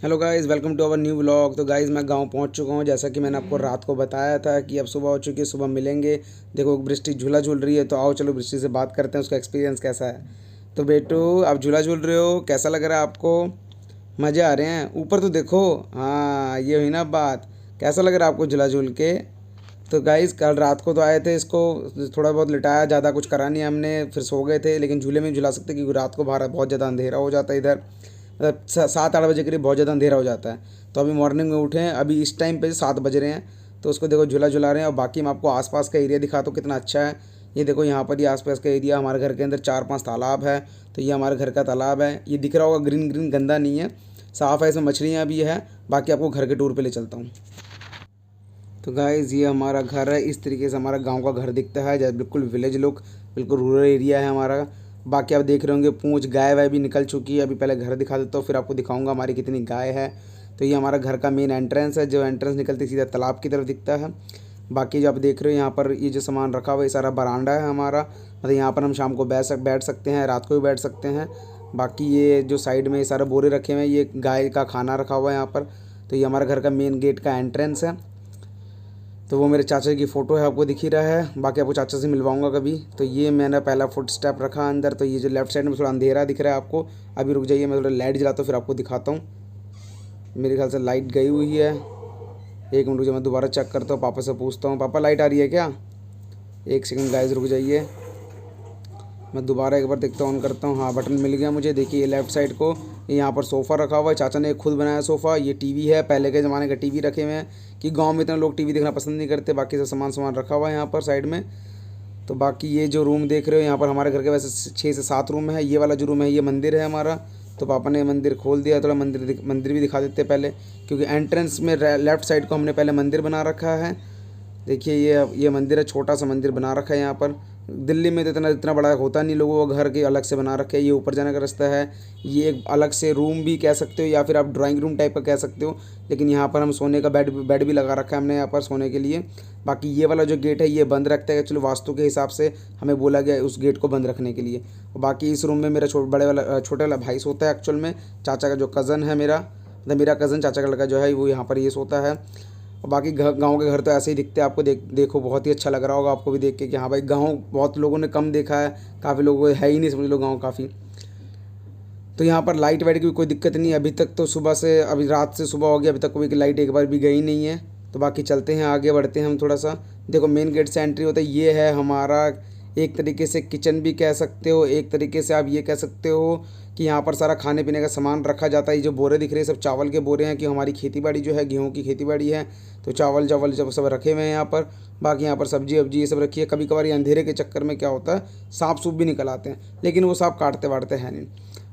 Hello guys, welcome to our new vlog. तो guys मैं गांव पहुंच चुका हूं। जैसा कि मैंने आपको रात को बताया था कि अब सुबह हो चुकी है, सुबह मिलेंगे। देखो बृष्टि झूला झूल रही है, तो आओ चलो बृष्टि से बात करते हैं, उसका एक्सपीरियंस कैसा है। तो बेटू, आप झूला झूल रहे हो, कैसा लग रहा है आपको? मज़े आ रहे हैं? ऊपर तो देखो। हाँ, ये हुई ना बात। कैसा लग रहा है आपको झूला झूल के? तो गाइस कल रात को तो आए थे, इसको थोड़ा बहुत लिटाया, ज़्यादा कुछ करा नहीं हमने, फिर सो गए थे। लेकिन झूले में नहीं झुला सकते क्योंकि रात को बाहर बहुत ज़्यादा अंधेरा हो जाता है इधर। मतलब 7-8 बजे करीब बहुत ज़्यादा अंधेरा हो जाता है। तो अभी मॉर्निंग में उठे हैं, अभी इस टाइम पे 7 बज रहे हैं। तो उसको देखो झूला झुला रहे हैं। और बाकी मैं आपको आसपास का एरिया दिखाता हूँ कितना अच्छा है। ये देखो यहाँ पर, ये आसपास का एरिया, हमारे घर के अंदर 4-5 तालाब है। तो ये हमारे घर का तालाब है, ये दिख रहा होगा ग्रीन ग्रीन, गंदा नहीं है, साफ़ है, इसमें मछलियाँ भी है। बाकी आपको घर के टूर पे ले चलता हूँ। तो गाइज़ ये हमारा घर है, इस तरीके से हमारा गांव का घर दिखता है, जैसे बिल्कुल विलेज लुक, बिल्कुल रूरल एरिया है हमारा। बाकी आप देख रहे होंगे पूंछ गाय वाय भी निकल चुकी है। अभी पहले घर दिखा देता हूँ, फिर आपको दिखाऊंगा हमारी कितनी गाय है। तो ये हमारा घर का मेन एंट्रेंस है, जो एंट्रेंस निकलती सीधा तालाब की तरफ दिखता है। बाकी जो आप देख रहे हो यहाँ पर, ये जो सामान रखा हुआ है, ये सारा बरामदा है हमारा। मतलब यहाँ पर हम शाम को बैठ सकते हैं, रात को भी बैठ सकते हैं। बाकी ये जो साइड में ये सारे बोरे रखे हुए हैं, ये गाय का खाना रखा हुआ है यहाँ पर। तो ये हमारा घर का मेन गेट का एंट्रेंस है। तो वो मेरे चाचा की फ़ोटो है, आपको दिख ही रहा है। बाकी आपको चाचा से मिलवाऊंगा कभी। तो ये मैंने पहला फुट स्टेप रखा अंदर। तो ये जो लेफ्ट साइड में थोड़ा अंधेरा दिख रहा है आपको, अभी रुक जाइए, मैं थोड़ा लाइट जलाता हूँ फिर आपको दिखाता हूँ। मेरे ख्याल से लाइट गई हुई है। एक मिनट रुक जाइए, मैं दोबारा चेक करता हूँ, पापा से पूछता हूँ, पापा लाइट आ रही है क्या? एक सेकंड गाइस, रुक जाइए, मैं दोबारा एक बार देखता हूँ, ऑन करता हूँ। हाँ, बटन मिल गया मुझे। देखिए लेफ़्ट साइड को, यहाँ पर सोफ़ा रखा हुआ है, चाचा ने खुद बनाया सोफ़ा। ये टीवी है, पहले के ज़माने का टीवी रखे हुए हैं कि गांव में इतने लोग टीवी देखना पसंद नहीं करते। बाकी सब सामान सामान रखा हुआ है यहाँ पर साइड में। तो बाकी ये जो रूम देख रहे हो, यहाँ पर हमारे घर के वैसे 6 से 7 रूम है। ये वाला जो रूम है, ये मंदिर है हमारा। तो पापा ने मंदिर खोल दिया। थोड़ा मंदिर भी दिखा देते पहले, क्योंकि एंट्रेंस में लेफ़्ट साइड को हमने पहले मंदिर बना रखा है। देखिए ये मंदिर है, छोटा सा मंदिर बना रखा है यहाँ पर। दिल्ली में तो इतना इतना बड़ा होता नहीं, लोगों को घर के अलग से बना रखे हैं। ये ऊपर जाने का रास्ता है, ये एक अलग से रूम भी कह सकते हो, या फिर आप ड्राइंग रूम टाइप का कह सकते हो। लेकिन यहाँ पर हम सोने का बेड भी लगा रखा है हमने यहाँ पर सोने के लिए। बाकी ये वाला जो गेट है, ये बंद रखता है, चलो वास्तु के हिसाब से हमें बोला गया है उस गेट को बंद रखने के लिए। और बाकी इस रूम में मेरा छोटे वाला भाई सोता है एक्चुअल में। चाचा का जो कज़न है मेरा, मतलब मेरा कज़न चाचा का लड़का जो है, वो यहाँ पर ये सोता है। और बाकी गांव के घर तो ऐसे ही दिखते हैं आपको। देखो बहुत ही अच्छा लग रहा होगा आपको भी देख के कि हाँ भाई, गांव बहुत लोगों ने कम देखा है, काफ़ी लोगों को है ही नहीं, समझ लो गांव काफ़ी। तो यहाँ पर लाइट वाइट की कोई दिक्कत नहीं है अभी तक। तो सुबह से, अभी रात से सुबह हो गया, अभी तक कोई लाइट एक बार भी गई नहीं है। तो बाकी चलते हैं, आगे बढ़ते हैं हम थोड़ा सा। देखो मेन गेट से एंट्री होता है, ये है हमारा एक तरीके से किचन भी कह सकते हो, एक तरीके से आप ये कह सकते हो कि यहाँ पर सारा खाने पीने का सामान रखा जाता है। ये जो बोरे दिख रहे हैं, सब चावल के बोरे हैं, कि हमारी खेती बाड़ी जो है, गेहूँ की खेती बाड़ी है। तो चावल चावल जब सब रखे हुए हैं यहाँ पर। बाकी यहाँ पर सब्जी वब्जी ये सब रखी है। कभी कभार ये अंधेरे के चक्कर में क्या होता है, सांप सूप भी निकल आते हैं, लेकिन वो सांप काटते वाटते हैं नहीं।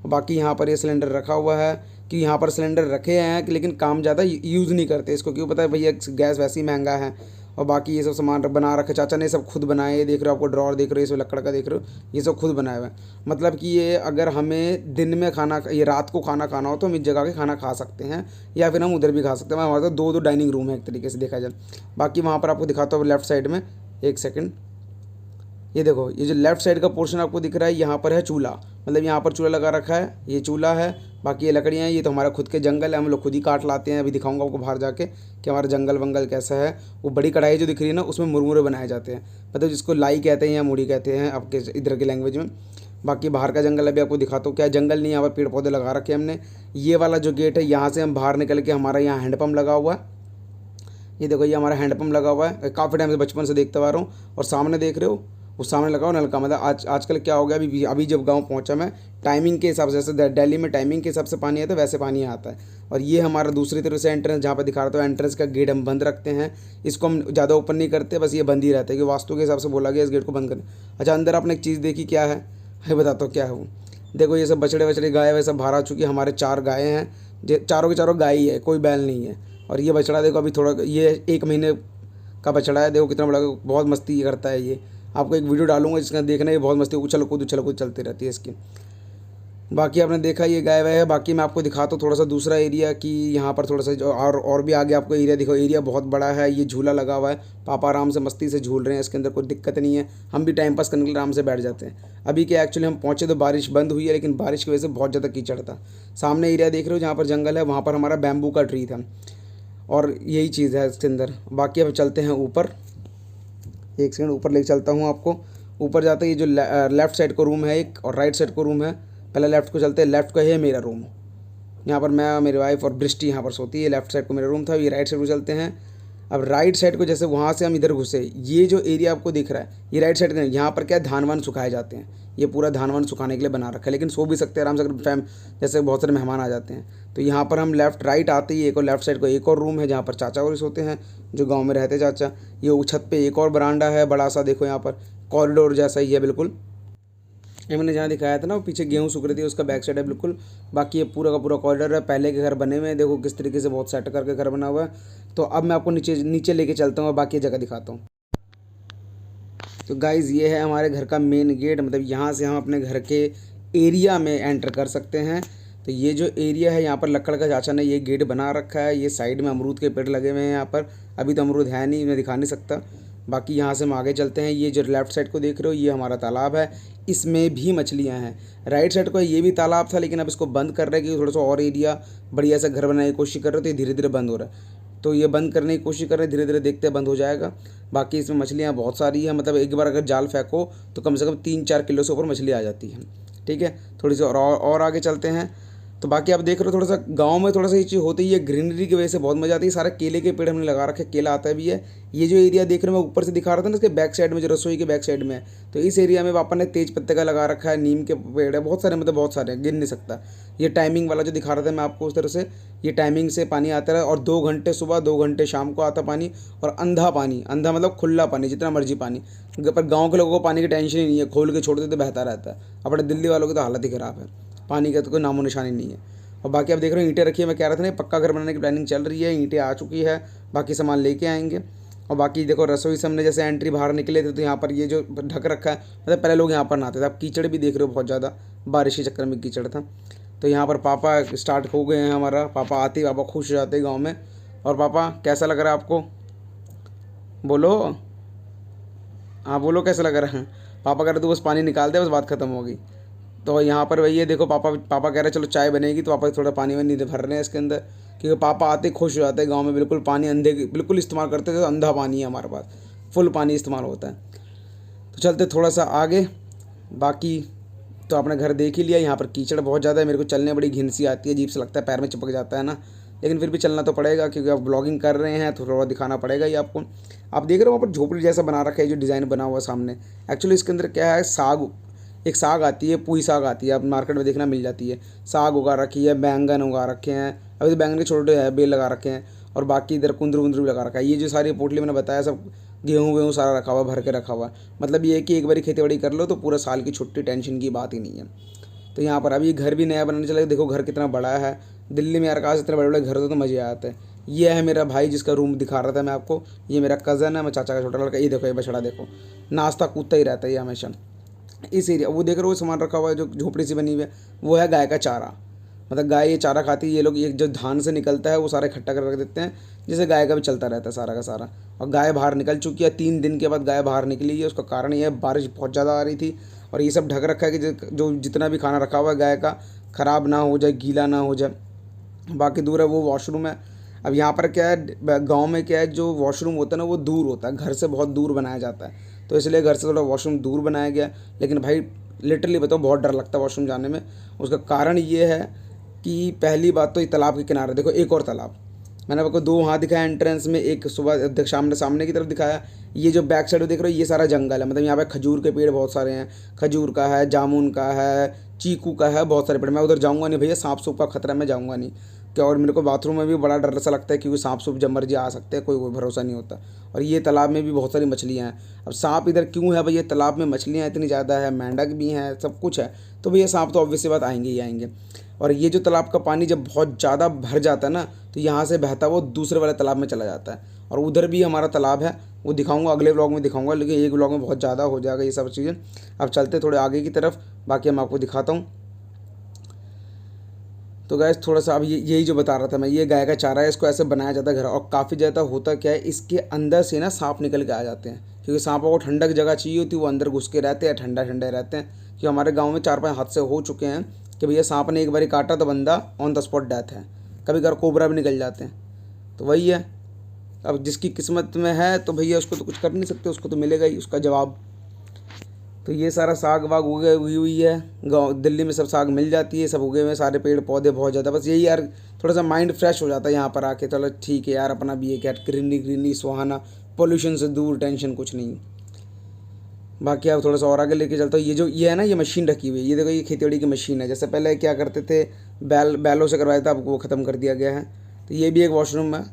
बाकी यहाँ पर ये सिलेंडर रखा हुआ है, कि यहाँ पर सिलेंडर रखे हैं लेकिन काम ज़्यादा यूज़ नहीं करते इसको, क्यों पता है भैया, गैस वैसे ही महंगा है। और बाकी ये सब सामान बना रखे चाचा ने, सब खुद बनाए। ये देख रहे हो, आपको ड्रॉर देख रहे हो, ये सब लकड़ का देख रहे हो, ये सब खुद बनाया हुआ है। मतलब कि ये अगर हमें दिन में खाना, ये रात को खाना खाना हो तो हम इस जगह के खाना खा सकते हैं, या फिर हम उधर भी खा सकते हैं। हमारे तो दो डाइनिंग रूम है एक तरीके से देखा जाए। बाकी वहाँ पर आपको दिखाता हूँ लेफ़्ट साइड में, एक सेकेंड। ये देखो, ये जो लेफ़्ट साइड का पोर्शन आपको दिख रहा है, यहाँ पर है चूल्हा। मतलब यहाँ पर चूल्हा लगा रखा है, ये चूल्हा है। बाकी ये लकड़ियाँ हैं, ये तो हमारा खुद के जंगल है, हम लोग खुद ही काट लाते हैं। अभी दिखाऊंगा आपको बाहर जाके कि हमारा जंगल वंगल कैसा है। वो बड़ी कढ़ाई जो दिख रही है ना, उसमें मुरमुरे बनाए जाते हैं, मतलब जिसको लाई कहते हैं या मूढ़ी कहते हैं आपके इधर की लैंग्वेज में। बाकी बाहर का जंगल अभी आपको दिखाता हूँ, क्या जंगल नहीं, यहाँ पर पेड़ पौधे लगा रखे हैं हमने। ये वाला जो गेट है, यहाँ से हम बाहर निकल के, हमारा यहाँ हैंडपम्प लगा हुआ है। ये देखो, ये हमारा हैंडपम्प लगा हुआ है, काफ़ी टाइम से बचपन से देखते आ रहा हूँ। और सामने देख रहे हो, उस सामने लगा हुआ नलका। मतलब आजकल क्या हो गया, अभी जब गांव पहुंचा मैं, टाइमिंग के हिसाब से, जैसे दिल्ली में टाइमिंग के हिसाब से पानी आता है, वैसे पानी आता है। और ये हमारा दूसरी तरफ से एंट्रेंस, जहाँ पर दिखा रहा था, एंट्रेंस का गेट हम बंद रखते हैं। इसको हम ज़्यादा ओपन नहीं करते, बस ये बंद ही रहता है, कि वास्तु के हिसाब से बोला गया इस गेट को बंद करना। अच्छा, अंदर आपने एक चीज़ देखी, क्या है बताता हूँ क्या है वो। देखो, ये सब बछड़े वछड़े गाय वह सब बाहर आ चुकी है। हमारे 4 गायें हैं, चारों के चारों गाय ही है, कोई बैल नहीं है। और ये बछड़ा देखो, अभी थोड़ा, ये 1 महीने का बछड़ा है। देखो कितना बड़ा, बहुत मस्ती करता है ये। आपको एक वीडियो डालूंगा जिसका देखना, ये बहुत मस्ती, उछल कूद चलती रहती है इसकी। बाकी आपने देखा ये गाय वाय है। बाकी मैं आपको दिखाता हूँ थोड़ा सा दूसरा एरिया कि यहाँ पर थोड़ा सा जो और भी आगे आपको एरिया दिखो। एरिया बहुत बड़ा है। ये झूला लगा हुआ है, पापा आराम से मस्ती से झूल रहे हैं, इसके अंदर कोई दिक्कत नहीं है। हम भी टाइम पास करने के लिए आराम से बैठ जाते हैं। अभी क्या एक्चुअली हम पहुँचे तो बारिश बंद हुई है, लेकिन बारिश की वजह से बहुत ज़्यादा कीचड़ था। सामने एरिया देख रहे हो जहाँ पर जंगल है, वहाँ पर हमारा बैम्बू का ट्री था और यही चीज़ है इसके अंदर। बाकी अब चलते हैं ऊपर। एक सेकंड ऊपर लेके चलता हूँ आपको। ऊपर जाते ही जो लेफ़्ट साइड को रूम है एक, और राइट साइड को रूम है। पहले लेफ़्ट को चलते हैं। लेफ़्ट का है मेरा रूम, यहाँ पर मैं, मेरी वाइफ और बृष्टि यहाँ पर सोती है। लेफ़्ट साइड को मेरा रूम था। ये राइट साइड को चलते हैं। अब राइट साइड को जैसे वहाँ से हम इधर घुसे, ये जो एरिया आपको दिख रहा है ये राइट साइड का नहीं। यहाँ पर क्या है, धान वान सुखाए जाते हैं। ये पूरा धान वान सुखाने के लिए बना रखा है, लेकिन सो भी सकते हैं आराम से अगर जैसे बहुत सारे मेहमान आ जाते हैं तो। यहाँ पर हम लेफ़्ट राइट आते ही एक और लेफ़्ट साइड को एक और रूम है जहाँ पर चाचा और सोते हैं, जो गाँव में रहते चाचा। ये छत पे एक और बरामदा है बड़ा सा, देखो यहाँ पर कॉरिडोर जैसा ही है बिल्कुल। ये मैंने जहाँ दिखाया था ना, वो पीछे गेहूँ सूख रही थी, उसका बैक साइड है बिल्कुल। बाकी ये पूरा का पूरा कॉरिडोर है। पहले के घर बने हुए हैं, देखो किस तरीके से बहुत सेट करके घर बना हुआ है। तो अब मैं आपको नीचे नीचे लेके चलता हूँ और बाकी जगह दिखाता हूँ। तो गाइज़ ये है हमारे घर का मेन गेट, मतलब यहाँ से हम अपने घर के एरिया में एंटर कर सकते हैं। तो ये जो एरिया है यहाँ पर लकड़ का चाचा ने ये गेट बना रखा है। ये साइड में अमरूद के पेड़ लगे हुए हैं यहाँ पर। अभी तो अमरूद है नहीं, मैं दिखा नहीं सकता। बाकी यहाँ से हम आगे चलते हैं। ये जो लेफ़्ट साइड को देख रहे हो ये हमारा तालाब है, इसमें भी मछलियाँ हैं। राइट साइड को ये भी तालाब था, लेकिन अब इसको बंद कर रहे हैं क्योंकि थोड़ा सा और एरिया बढ़िया सा घर बनाने की कोशिश कर रहे हो, तो ये धीरे धीरे बंद हो रहा है। तो ये बंद करने की कोशिश कर रहे हैं, धीरे धीरे देखते हैं बंद हो जाएगा। बाकी इसमें मछलियाँ बहुत सारी हैं, मतलब एक बार अगर जाल फेंको तो कम से कम 3-4 किलो से ऊपर मछली आ जाती है। ठीक है, थोड़ी सी और आगे चलते हैं। तो बाकी आप देख रहे हो थोड़ा सा गांव में थोड़ा सा ये चीज़ होती है, ग्रीनरी की वजह से बहुत मज़ा आती है। सारा केले के पेड़ हमने लगा रखे, केला आता भी है। ये जो एरिया देख रहे हो मैं ऊपर से दिखा रहा था ना, इसके बैक साइड में जो रसोई के बैक साइड में है, तो इस एरिया में पापा ने तेज पत्ते का लगा रखा है, नीम के पेड़ है बहुत सारे, मतलब बहुत सारे हैं, गिन नहीं सकता। ये टाइमिंग वाला जो दिखा रहा था मैं आपको उस तरह से, ये टाइमिंग से पानी आता रहा, और 2 घंटे सुबह 2 घंटे शाम को आता पानी। और अंधा पानी, अंधा मतलब खुला पानी, जितना मर्जी पानी। पर गाँव के लोगों को पानी की टेंशन ही नहीं है, खोल के छोड़ देते तो बहता रहता है। अपने दिल्ली वालों की तो हालत ही ख़राब है, पानी का तो कोई नामो निशानी नहीं है। और बाकी आप देख रहे हो ईंटें रखी है। मैं कह रहा था ना पक्का घर बनाने की प्लानिंग चल रही है, ईंटें आ चुकी है, बाकी सामान लेके आएंगे। और बाकी देखो रसोई से हमने जैसे एंट्री बाहर निकले थे तो यहाँ पर ये जो ढक रखा है, मतलब पहले लोग यहाँ पर नहाते थे। अब कीचड़ भी देख रहे हो बहुत ज़्यादा, बारिश के चक्कर में कीचड़ था। तो यहाँ पर पापा स्टार्ट हो गए हैं हमारा। पापा आते ही पापा खुश हो जाते हैं गाँव में। और पापा कैसा लग रहा है आपको, बोलो, हाँ बोलो कैसा लग रहा है। पापा कह रहे तो बस पानी निकाल दे, बस बात ख़त्म होगी। तो यहाँ पर वही है, देखो पापा पापा कह रहे हैं चलो चाय बनेगी, तो पापा थोड़ा पानी वानी भर रहे हैं इसके अंदर, क्योंकि पापा आते खुश हो जाते हैं। गांव में बिल्कुल पानी अंधे बिल्कुल इस्तेमाल करते थे, तो अंधा पानी है हमारे पास, फुल पानी इस्तेमाल होता है। तो चलते थोड़ा सा आगे। बाकी तो आपने घर देख ही लिया। यहाँ पर कीचड़ बहुत ज़्यादा है, मेरे को चलने बड़ी घिन सी आती है, अजीब से लगता है, पैर में चिपक जाता है ना, लेकिन फिर भी चलना तो पड़ेगा क्योंकि आप ब्लॉगिंग कर रहे हैं तो थोड़ा दिखाना पड़ेगा ही आपको। आप देख रहे हो वहाँ पर झोपड़ी जैसा बना रखा है, जो डिज़ाइन बना हुआ सामने। एक्चुअली इसके अंदर क्या है, साग, एक साग आती है, पुई साग आती है, आप मार्केट में देखना मिल जाती है। साग उगा रखी है, बैंगन उगा रखे हैं, अभी तो बैंगन के छोटे है बेल लगा रखे हैं, और बाकी इधर कुंदरू वुंदरू भी लगा रखा है। ये जो सारी पोटली मैंने बताया सब गेहूँ वेहूँ सारा रखा हुआ, भर के रखा हुआ। मतलब ये है कि एक बार खेती बाड़ी कर लो तो पूरा साल की छुट्टी, टेंशन की बात ही नहीं है। तो यहाँ पर अभी घर भी नया बनाने चला, देखो घर कितना बड़ा है। दिल्ली में यार काश इतने बड़े बड़े घर होते तो मज़े आते हैं। ये है मेरा भाई जिसका रूम दिखा रहा था मैं आपको, ये मेरा कज़न है, मैं चाचा का छोटा लड़का। ये देखो ये बछड़ा देखो, नाश्ता कूदता ही रहता है ये हमेशा। इस एरिया वो देख रहे हो सामान रखा हुआ है, जो झोपड़ी सी बनी हुई है, वो है गाय का चारा। मतलब गाय ये चारा खाती है। ये लोग ये जो धान से निकलता है वो सारा इकट्ठा कर रख देते हैं, जिससे गाय का भी चलता रहता है सारा का सारा। और गाय बाहर निकल चुकी है, 3 दिन के बाद गाय बाहर निकली है। उसका कारण ये है बारिश बहुत ज़्यादा आ रही थी, और ये सब ढक रखा है कि जो जितना भी खाना रखा हुआ है गाय का, ख़राब ना हो जाए, गीला ना हो जाए। बाकी दूर है वो वॉशरूम है। अब यहाँ पर क्या है, गांव में क्या है, जो वॉशरूम होता है ना वो दूर होता है, घर से बहुत दूर बनाया जाता है, तो इसलिए घर से थोड़ा वॉशरूम दूर बनाया गया। लेकिन भाई लिटरली बताओ बहुत डर लगता है वॉशरूम जाने में। उसका कारण ये है कि पहली बात तो ये तालाब के किनारे देखो एक और तालाब, मैंने आपको 2 वहाँ दिखाया एंट्रेंस में, एक सुबह सामने की तरफ दिखाया। ये जो बैक साइड देख रहे हो ये सारा जंगल है, मतलब यहाँ पे खजूर के पेड़ बहुत सारे हैं, खजूर का है, जामुन का है, चीकू का है, बहुत सारे पेड़। मैं उधर जाऊँगा नहीं भैया, सांप सूप का खतरा है, मैं जाऊँगा नहीं। क्या, और मेरे को बाथरूम में भी बड़ा डर सा लगता है क्योंकि सांप सूप जब मर्जी आ सकते हैं, कोई भरोसा नहीं होता। और ये तालाब में भी बहुत सारी मछलियाँ हैं। अब सांप इधर क्यों है भैया, तालाब में मछलियाँ इतनी ज़्यादा है, मेंढक भी हैं, सब कुछ है, तो भैया सांप तो ऑब्वियस सी बात आएंगे ही आएंगे। और ये जो तालाब का पानी जब बहुत ज़्यादा भर जाता है ना, तो यहाँ से बहता वो दूसरे वाले तालाब में चला जाता है। और उधर भी हमारा तालाब है, वो दिखाऊंगा अगले व्लॉग में दिखाऊंगा, लेकिन एक व्लॉग में बहुत ज़्यादा हो जाएगा ये सब चीज़ें। अब चलते थोड़े आगे की तरफ, बाकी हम आपको दिखाता हूँ। तो गाइस थोड़ा सा अब यही जो बता रहा था मैं, ये गाय का चारा है, इसको ऐसे बनाया जाता है घर। और काफ़ी ज़्यादा होता क्या है, इसके अंदर से ना सांप निकल के आ जाते हैं, क्योंकि सांपों को ठंडक जगह चाहिए होती है, वो अंदर घुस के रहते हैं, ठंडा ठंडे रहते हैं। कि हमारे गाँव में 4-5 हादसे हो चुके हैं कि भैया सांप ने एक बारी काटा तो बंदा ऑन द स्पॉट डेथ है। कभी कभार कोबरा भी निकल जाते हैं। तो वही है, अब जिसकी किस्मत में है तो भैया उसको तो कुछ कर नहीं सकते, उसको तो मिलेगा ही उसका जवाब। तो ये सारा साग वाग उगे हुई हुई है, गाँव दिल्ली में सब साग मिल जाती है, सब उगे हुए हैं सारे पेड़ पौधे बहुत ज़्यादा। बस यही यार, थोड़ा सा माइंड फ्रेश हो जाता है यहाँ पर आके। चलो ठीक है यार, अपना भी एक यार ग्रीनरी ग्रीनरी सुहाना, पोल्यूशन से दूर, टेंशन कुछ नहीं। बाकी आप थोड़ा सा और आगे लेके चलता हूँ। ये है ना, ये मशीन रखी हुई है, ये देखो, ये खेती बाड़ी की मशीन है। जैसे पहले क्या करते थे, बैलों से करवाया था, अब वो ख़त्म कर दिया गया है। तो ये भी एक वॉशरूम है,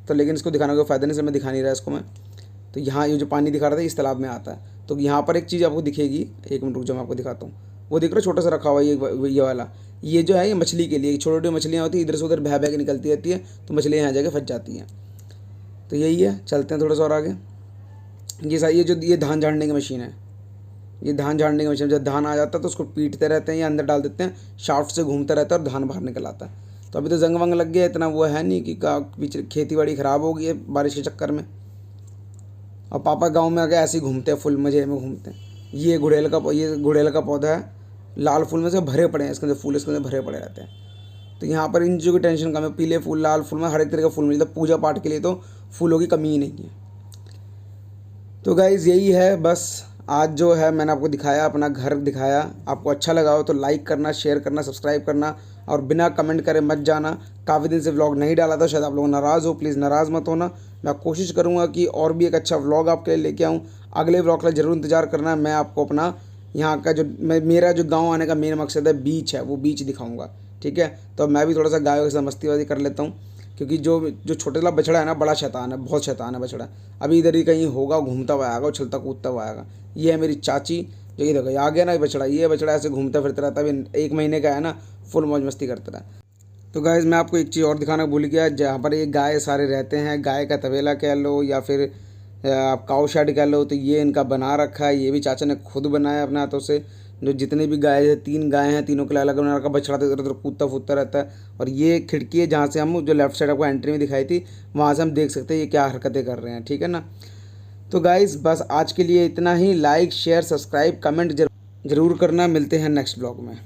तो लेकिन इसको दिखाने का फ़ायदा नहीं, से मैं दिखा नहीं रहा इसको मैं। तो यहाँ ये जो पानी दिखा रहा था इस तालाब में आता है। तो यहाँ पर एक चीज़ आपको दिखेगी, एक मिनट रुक जाओ मैं आपको दिखाता हूँ। वो दिख रहा है छोटा सा रखा हुआ ये वाला, ये जो है ये मछली के लिए, छोटी छोटी मछलियाँ होती है, इधर से उधर बह बह के निकलती रहती है, तो मछलियाँ यहाँ जाके फंस जाती हैं। तो यही है, चलते हैं थोड़ा सा और आगे। ये धान झाड़ने की मशीन है, ये धान झाड़ने की मशीन। जब धान आ जाता है तो उसको पीटते रहते हैं या अंदर डाल देते हैं, शाफ्ट से घूमता रहता है और धान बाहर निकल आता है। तो अभी तो जंग वंग लग गया, इतना वो है नहीं कि पीछे खेती बाड़ी ख़राब हो गई है बारिश के चक्कर में। और पापा गांव में आके ऐसे ही घूमते हैं, फुल मजे में घूमते हैं। ये गुड़ैल का पौधा है, लाल फूल में से भरे पड़े हैं, इसके अंदर फूल इसके अंदर भरे पड़े रहते हैं। तो यहाँ पर इन चीज़ों की टेंशन कम है, पीले फूल, लाल फूल में हर एक तरह का फूल मिलता है। पूजा पाठ के लिए तो फूलों की कमी ही नहीं है। तो गाइज़ यही है बस, आज जो है मैंने आपको दिखाया, अपना घर दिखाया। आपको अच्छा लगा हो तो लाइक करना, शेयर करना, सब्सक्राइब करना, और बिना कमेंट करे मत जाना। काफ़ी दिन से व्लॉग नहीं डाला था, शायद आप लोग नाराज़ हो, प्लीज़ नाराज़ मत होना। मैं कोशिश करूँगा कि और भी एक अच्छा व्लॉग आपके लिए लेके आऊँ। अगले व्लॉग का ज़रूर इंतज़ार करना। मैं आपको अपना यहाँ का मेरा जो गाँव आने का मेन मकसद है, बीच है, वो बीच दिखाऊँगा। ठीक है, तो मैं भी थोड़ा सा गायों के साथ मस्तीबाजी कर लेता हूँ, क्योंकि जो छोटे वाला बछड़ा है ना, बड़ा शैतान है, बहुत शैतान है बछड़ा। अभी इधर ही कहीं होगा, घूमता हुआ आएगा, उछलता कूदता हुआ आएगा। ये है मेरी चाची, जो ये देखो आ गया ना बछड़ा। ये बछड़ा ऐसे घूमता फिरता रहता है, अभी 1 महीने का है ना, फुल मौज मस्ती करता रहा। तो गाइज़ मैं आपको एक चीज़ और दिखाना भूल गया, जहाँ पर ये गाय सारे रहते हैं, गाय का तबेला कह लो या फिर आप काऊ शेड कह लो, तो ये इनका बना रखा है। ये भी चाचा ने खुद बनाया अपने हाथों से। जो जितने भी गाय है, 3 गाय हैं, तीनों के लिए अलग बना रखा। बछड़ा तो इधर उधर कूदता फूदता रहता है। और ये खिड़की है जहाँ से हम, जो लेफ्ट साइड आपको एंट्री में दिखाई थी, वहाँ से हम देख सकते हैं ये क्या हरकतें कर रहे हैं। ठीक है ना। तो गाइज़ बस आज के लिए इतना ही। लाइक शेयर सब्सक्राइब कमेंट जरूर करना। मिलते हैं नेक्स्ट ब्लॉग में।